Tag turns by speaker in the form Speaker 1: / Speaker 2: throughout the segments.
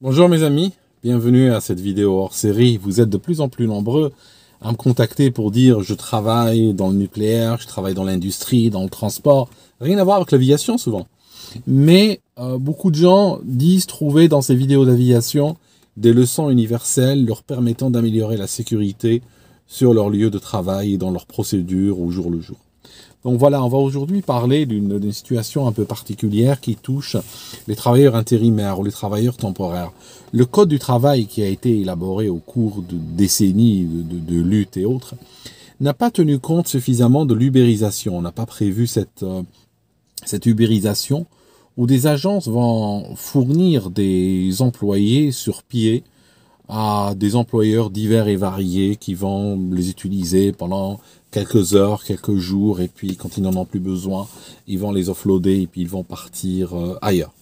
Speaker 1: Bonjour mes amis, bienvenue à cette vidéo hors série. Vous êtes de plus en plus nombreux à me contacter pour dire je travaille dans le nucléaire, je travaille dans l'industrie, dans le transport. Rien à voir avec l'aviation souvent. Mais beaucoup de gens disent trouver dans ces vidéos d'aviation des leçons universelles leur permettant d'améliorer la sécurité sur leur lieu de travail et dans leurs procédures au jour le jour. Donc voilà, on va aujourd'hui parler d'une situation un peu particulière qui touche les travailleurs intérimaires ou les travailleurs temporaires. Le code du travail qui a été élaboré au cours de décennies de luttes et autres n'a pas tenu compte suffisamment de l'ubérisation. On n'a pas prévu cette ubérisation où des agences vont fournir des employés sur pied à des employeurs divers et variés qui vont les utiliser pendant quelques heures, quelques jours, et puis quand ils n'en ont plus besoin, ils vont les offloader et puis ils vont partir ailleurs.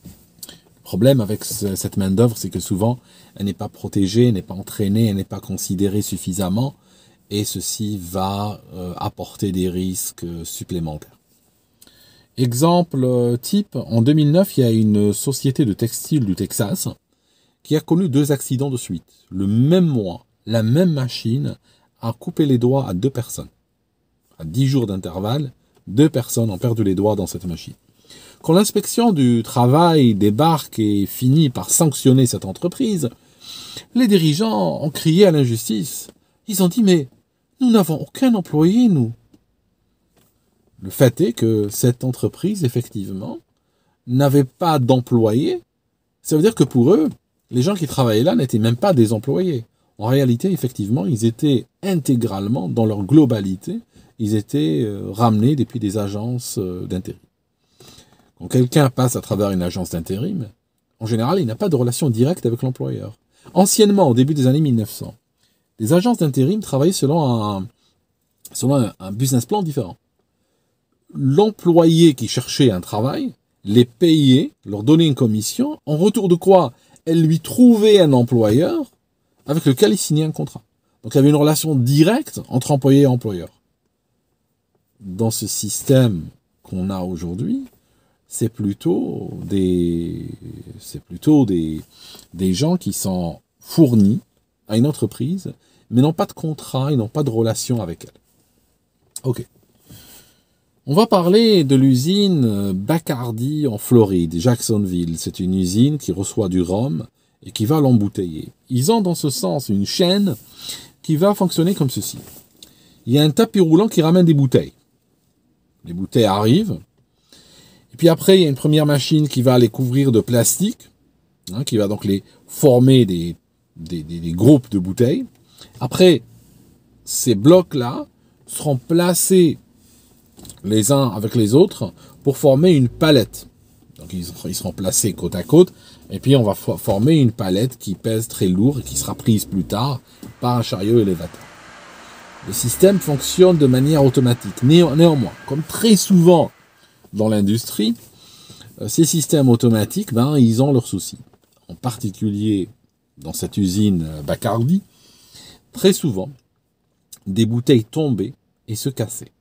Speaker 1: Le problème avec cette main-d'œuvre, c'est que souvent, elle n'est pas protégée, elle n'est pas entraînée, elle n'est pas considérée suffisamment, et ceci va apporter des risques supplémentaires. Exemple type, en 2009, il y a une société de textile du Texas qui a connu 2 accidents de suite. Le même mois, la même machine a coupé les doigts à 2 personnes. À 10 jours d'intervalle, 2 personnes ont perdu les doigts dans cette machine. Quand l'inspection du travail débarque et finit par sanctionner cette entreprise, les dirigeants ont crié à l'injustice. Ils ont dit « mais nous n'avons aucun employé, nous ». Le fait est que cette entreprise, effectivement, n'avait pas d'employés. Ça veut dire que pour eux, les gens qui travaillaient là n'étaient même pas des employés. En réalité, effectivement, ils étaient intégralement, dans leur globalité, ils étaient ramenés depuis des agences d'intérim. Quand quelqu'un passe à travers une agence d'intérim, en général, il n'a pas de relation directe avec l'employeur. Anciennement, au début des années 1900, les agences d'intérim travaillaient selon un business plan différent. L'employé qui cherchait un travail les payait, leur donnait une commission, en retour de quoi elle lui trouvait un employeur avec lequel il signait un contrat. Donc il y avait une relation directe entre employé et employeur. Dans ce système qu'on a aujourd'hui, c'est plutôt des gens qui sont fournis à une entreprise, mais n'ont pas de contrat, ils n'ont pas de relation avec elle. Ok. On va parler de l'usine Bacardi en Floride, Jacksonville. C'est une usine qui reçoit du rhum et qui va l'embouteiller. Ils ont dans ce sens une chaîne qui va fonctionner comme ceci. Il y a un tapis roulant qui ramène des bouteilles. Les bouteilles arrivent. Et puis après, il y a une première machine qui va les couvrir de plastique, qui va donc les former des groupes de bouteilles. Après, ces blocs-là seront placés les uns avec les autres pour former une palette. Donc ils seront placés côte à côte et puis on va former une palette qui pèse très lourd et qui sera prise plus tard par un chariot élévateur. Le système fonctionne de manière automatique. Néanmoins, comme très souvent dans l'industrie, ces systèmes automatiques, ils ont leurs soucis. En particulier dans cette usine Bacardi, très souvent, des bouteilles tombaient et se cassaient.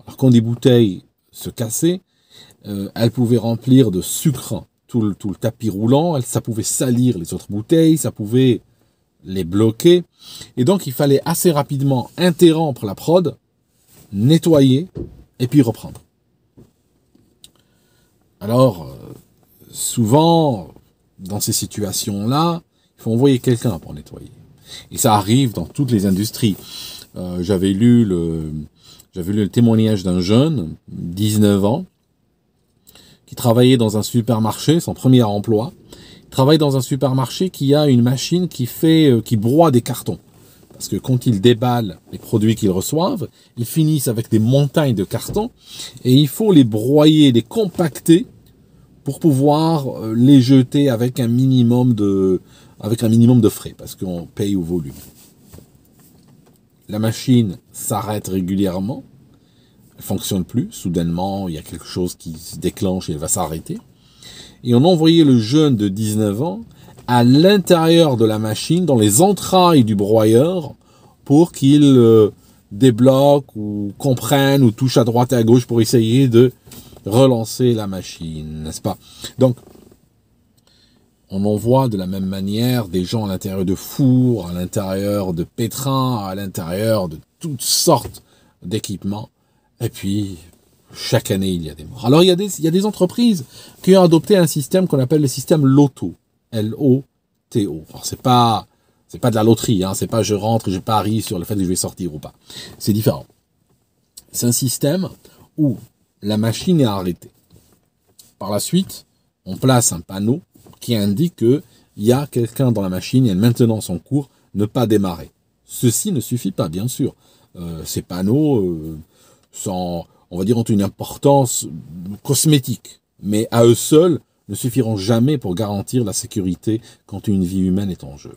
Speaker 1: Alors quand des bouteilles se cassaient, elles pouvaient remplir de sucre tout le tapis roulant, ça pouvait salir les autres bouteilles, ça pouvait les bloquer. Et donc il fallait assez rapidement interrompre la prod, nettoyer et puis reprendre. Alors, souvent, dans ces situations-là, il faut envoyer quelqu'un pour nettoyer. Et ça arrive dans toutes les industries. J'avais lu le témoignage d'un jeune, 19 ans, qui travaillait dans un supermarché, son premier emploi. Il travaille dans un supermarché qui a une machine qui broie des cartons. Parce que quand ils déballent les produits qu'ils reçoivent, ils finissent avec des montagnes de cartons et il faut les broyer, les compacter pour pouvoir les jeter avec un minimum de frais, parce qu'on paye au volume. La machine s'arrête régulièrement, elle ne fonctionne plus, soudainement il y a quelque chose qui se déclenche et elle va s'arrêter. Et on envoyait le jeune de 19 ans à l'intérieur de la machine, dans les entrailles du broyeur, pour qu'il débloque ou comprenne ou touche à droite et à gauche pour essayer de relancer la machine, n'est-ce pas? Donc, on envoie de la même manière des gens à l'intérieur de fours, à l'intérieur de pétrins, à l'intérieur de toutes sortes d'équipements. Et puis, chaque année, il y a des morts. Alors, il y a des entreprises qui ont adopté un système qu'on appelle le système LOTO. L-O-T-O. Alors, c'est pas de la loterie, hein. C'est pas je rentre et je parie sur le fait que je vais sortir ou pas. C'est différent. C'est un système où la machine est arrêtée. Par la suite, on place un panneau qui indique qu'il y a quelqu'un dans la machine, il y a une maintenance en cours, ne pas démarrer. Ceci ne suffit pas, bien sûr. Ces panneaux, on va dire, ont une importance cosmétique, mais à eux seuls ne suffiront jamais pour garantir la sécurité quand une vie humaine est en jeu.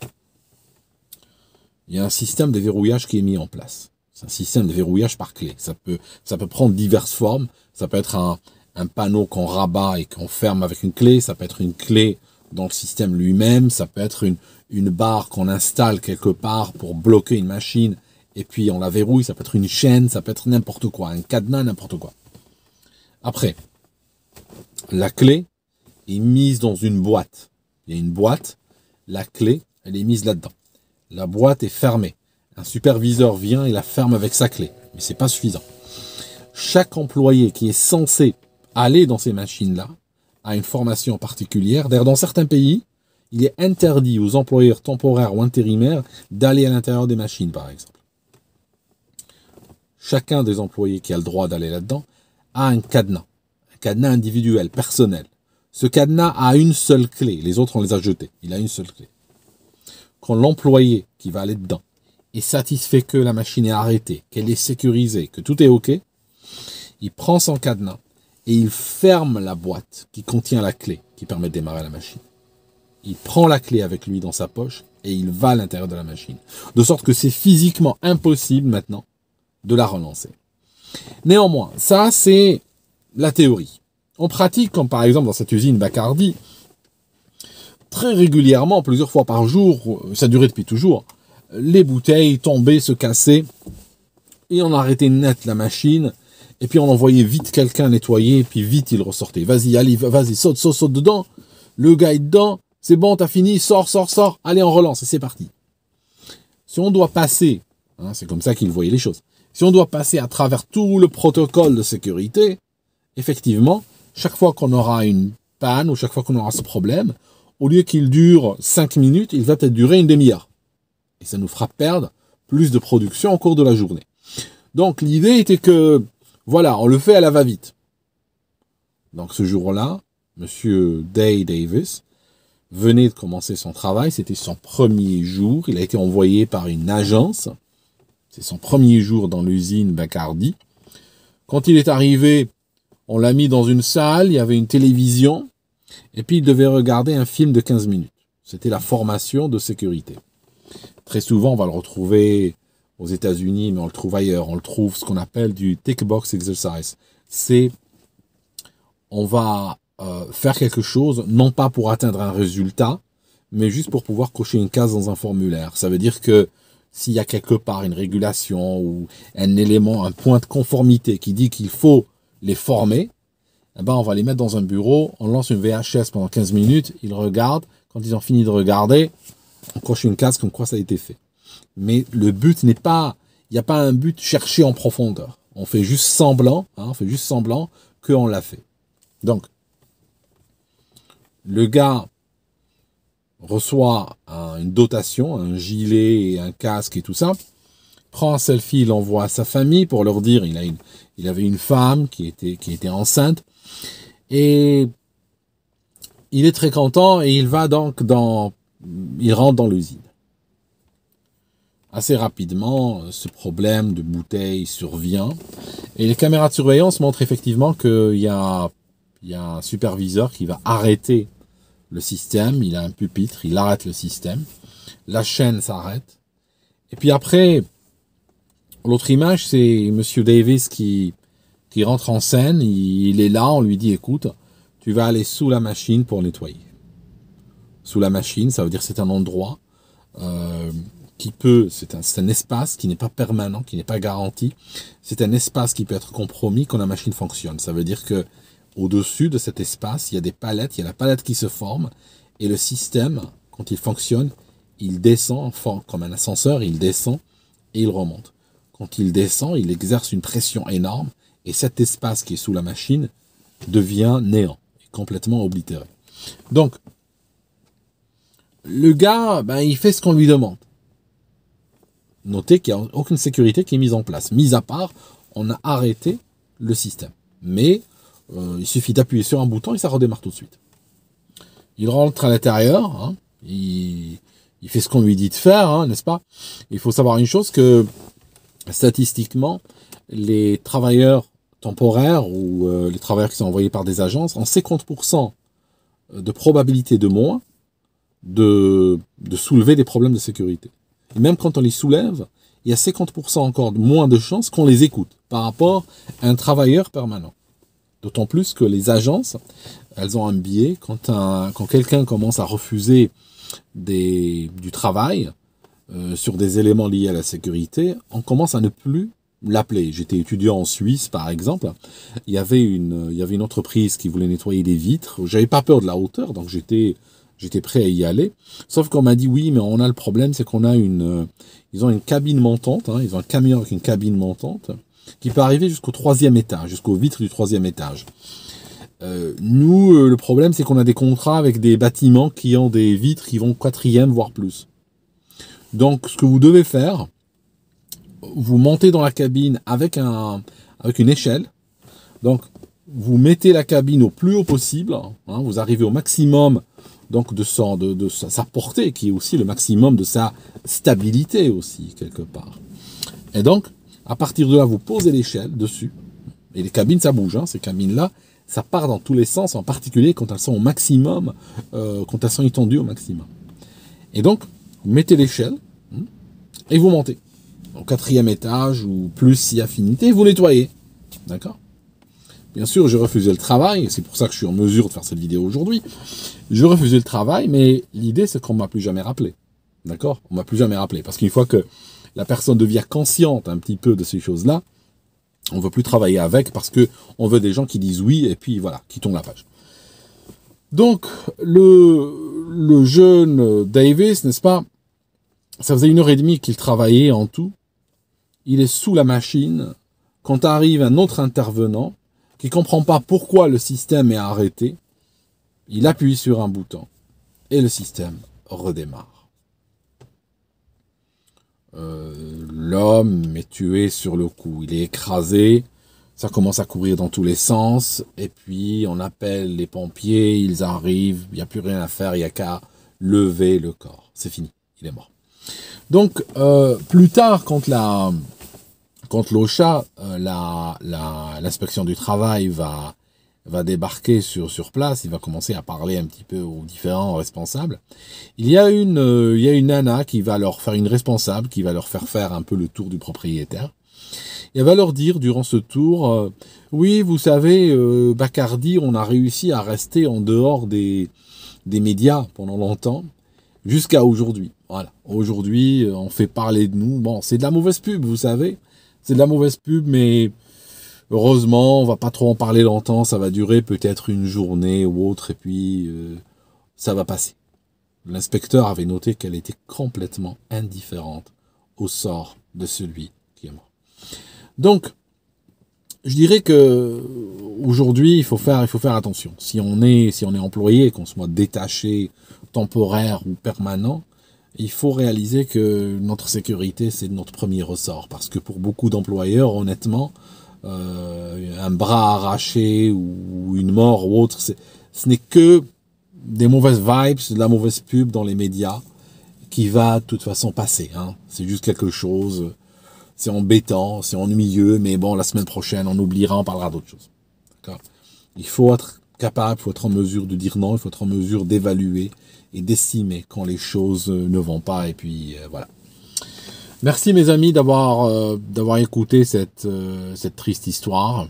Speaker 1: Il y a un système de verrouillage qui est mis en place. C'est un système de verrouillage par clé. Ça peut prendre diverses formes. Ça peut être un panneau qu'on rabat et qu'on ferme avec une clé. Ça peut être une clé dans le système lui-même. Ça peut être une barre qu'on installe quelque part pour bloquer une machine et puis on la verrouille. Ça peut être une chaîne, ça peut être n'importe quoi, un cadenas, n'importe quoi. Après, la clé est mise dans une boîte. Il y a une boîte, la clé, elle est mise là-dedans. La boîte est fermée. Un superviseur vient et la ferme avec sa clé. Mais c'est pas suffisant. Chaque employé qui est censé aller dans ces machines-là a une formation particulière. D'ailleurs, dans certains pays, il est interdit aux employeurs temporaires ou intérimaires d'aller à l'intérieur des machines, par exemple. Chacun des employés qui a le droit d'aller là-dedans a un cadenas individuel, personnel. Ce cadenas a une seule clé. Les autres, on les a jetés. Il a une seule clé. Quand l'employé qui va aller dedans est satisfait que la machine est arrêtée, qu'elle est sécurisée, que tout est OK, il prend son cadenas et il ferme la boîte qui contient la clé qui permet de démarrer la machine. Il prend la clé avec lui dans sa poche et il va à l'intérieur de la machine. De sorte que c'est physiquement impossible maintenant de la relancer. Néanmoins, ça c'est la théorie. En pratique, comme par exemple dans cette usine Bacardi, très régulièrement, plusieurs fois par jour, ça durait depuis toujours, les bouteilles tombaient, se cassaient, et on arrêtait net la machine, et puis on envoyait vite quelqu'un nettoyer, et puis vite il ressortait. Vas-y, allez, vas-y, saute dedans. Le gars est dedans, c'est bon, t'as fini, sors, allez, on relance, et c'est parti. Si on doit passer, hein, c'est comme ça qu'ils voyaient les choses, si on doit passer à travers tout le protocole de sécurité, effectivement, chaque fois qu'on aura une panne, ou chaque fois qu'on aura ce problème, au lieu qu'il dure 5 minutes, il va peut-être durer une demi-heure. Et ça nous fera perdre plus de production au cours de la journée. Donc l'idée était que, voilà, on le fait à la va-vite. Donc ce jour-là, Monsieur Day Davis venait de commencer son travail, c'était son premier jour, il a été envoyé par une agence, c'est son premier jour dans l'usine Bacardi. Quand il est arrivé, on l'a mis dans une salle, il y avait une télévision, et puis il devait regarder un film de 15 minutes. C'était la formation de sécurité. Très souvent, on va le retrouver aux États-Unis, mais on le trouve ailleurs. On le trouve ce qu'on appelle du tick box exercise. C'est, on va faire quelque chose, non pas pour atteindre un résultat, mais juste pour pouvoir cocher une case dans un formulaire. Ça veut dire que s'il y a quelque part une régulation ou un élément, un point de conformité qui dit qu'il faut les former, eh ben on va les mettre dans un bureau, on lance une VHS pendant 15 minutes, ils regardent, quand ils ont fini de regarder, on coche une case comme quoi ça a été fait. Mais le but n'est pas, il n'y a pas un but cherché en profondeur. On fait juste semblant, qu'on l'a fait. Donc, le gars reçoit une dotation, un gilet et un casque et tout ça, prend un selfie, il l'envoie à sa famille pour leur dire il avait une femme qui était enceinte et il est très content et il va donc il rentre dans l'usine. Assez rapidement, ce problème de bouteille survient et les caméras de surveillance montrent effectivement qu'il y a un superviseur qui va arrêter le système, il a un pupitre, il arrête le système, la chaîne s'arrête et puis après, l'autre image, c'est Monsieur Davis qui rentre en scène, il est là, on lui dit écoute, tu vas aller sous la machine pour nettoyer. Sous la machine, ça veut dire que c'est un endroit c'est un espace qui n'est pas permanent, qui n'est pas garanti. C'est un espace qui peut être compromis quand la machine fonctionne. Ça veut dire que au-dessus de cet espace, il y a des palettes, il y a la palette qui se forme, Et le système, quand il fonctionne, il descend, comme un ascenseur, il descend et il remonte. Quand il descend, il exerce une pression énorme et cet espace qui est sous la machine devient néant, complètement oblitéré. Donc, le gars, ben, il fait ce qu'on lui demande. Notez qu'il n'y a aucune sécurité qui est mise en place. Mis à part, on a arrêté le système. Mais il suffit d'appuyer sur un bouton et ça redémarre tout de suite. Il rentre à l'intérieur, hein, il fait ce qu'on lui dit de faire, hein, n'est-ce pas? Il faut savoir une chose, que statistiquement, les travailleurs temporaires ou les travailleurs qui sont envoyés par des agences ont 50% de probabilité de moins de soulever des problèmes de sécurité. Et même quand on les soulève, il y a 50% encore moins de chances qu'on les écoute par rapport à un travailleur permanent. D'autant plus que les agences, elles ont un biais. Quand quelqu'un commence à refuser du travail sur des éléments liés à la sécurité, on commence à ne plus l'appeler. J'étais étudiant en Suisse, par exemple. Il y avait une entreprise qui voulait nettoyer des vitres. J'avais pas peur de la hauteur, donc j'étais prêt à y aller. Sauf qu'on m'a dit oui, mais on a le problème, c'est qu'on a ils ont une cabine montante, hein, ils ont un camion avec une cabine montante qui peut arriver jusqu'au 3e étage, jusqu'aux vitres du 3e étage. Nous, le problème, c'est qu'on a des contrats avec des bâtiments qui ont des vitres qui vont 4e, voire plus. Donc, ce que vous devez faire, vous montez dans la cabine avec une échelle. Donc, vous mettez la cabine au plus haut possible, hein, vous arrivez au maximum donc de sa portée, qui est aussi le maximum de sa stabilité aussi, quelque part. Et donc, à partir de là, vous posez l'échelle dessus, et les cabines, ça bouge, hein, ces cabines-là, ça part dans tous les sens, en particulier quand elles sont au maximum, quand elles sont étendues au maximum. Et donc, vous mettez l'échelle, et vous montez au 4e étage, ou plus si affinité, et vous nettoyez. D'accord ? Bien sûr, j'ai refusé le travail, c'est pour ça que je suis en mesure de faire cette vidéo aujourd'hui. Je refusais le travail, mais l'idée, c'est qu'on ne m'a plus jamais rappelé. D'accord ? On ne m'a plus jamais rappelé. Parce qu'une fois que la personne devient consciente un petit peu de ces choses-là, on ne veut plus travailler avec parce qu'on veut des gens qui disent oui, et puis voilà, quittons la page. Donc, le jeune Davis, n'est-ce pas ? Ça faisait 1h30 qu'il travaillait en tout. Il est sous la machine. Quand arrive un autre intervenant, qui ne comprend pas pourquoi le système est arrêté, il appuie sur un bouton et le système redémarre. L'homme est tué sur le coup, il est écrasé, ça commence à courir dans tous les sens, et puis on appelle les pompiers, ils arrivent, il n'y a plus rien à faire, il n'y a qu'à lever le corps. C'est fini, il est mort. Donc, plus tard, quand l'OSHA, l'inspection du travail va débarquer sur place, il va commencer à parler un petit peu aux différents responsables. Il y a une nana qui va leur faire une responsable, qui va leur faire un peu le tour du propriétaire. Et elle va leur dire durant ce tour, oui, vous savez, Bacardi, on a réussi à rester en dehors des médias pendant longtemps, jusqu'à aujourd'hui. Voilà, aujourd'hui, on fait parler de nous. Bon, c'est de la mauvaise pub, vous savez. C'est de la mauvaise pub, mais heureusement, on va pas trop en parler longtemps. Ça va durer peut-être une journée ou autre, et puis ça va passer. L'inspecteur avait noté qu'elle était complètement indifférente au sort de celui qui est mort. Donc, je dirais que aujourd'hui, il faut faire attention. Si on est employé, qu'on soit détaché, temporaire ou permanent, il faut réaliser que notre sécurité, c'est notre premier ressort. Parce que pour beaucoup d'employeurs, honnêtement, un bras arraché ou une mort ou autre, ce n'est que des mauvaises vibes, de la mauvaise pub dans les médias qui va de toute façon passer. Hein. C'est juste quelque chose, c'est embêtant, c'est ennuyeux, mais bon, la semaine prochaine, on oubliera, on parlera d'autre chose. D'accord ? Il faut être capable, il faut être en mesure de dire non, il faut être en mesure d'évaluer et d'estimer quand les choses ne vont pas, et puis voilà. Merci mes amis d'avoir écouté cette triste histoire.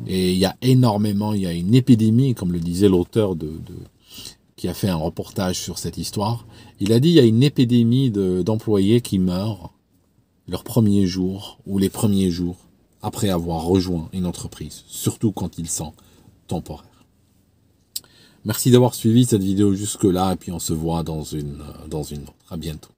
Speaker 1: Et il y a une épidémie, comme le disait l'auteur qui a fait un reportage sur cette histoire. Il a dit il y a une épidémie d'employés qui meurent leur premier jour ou les premiers jours après avoir rejoint une entreprise, surtout quand ils sont temporaires. Merci d'avoir suivi cette vidéo jusque-là, et puis on se voit dans une autre. À bientôt.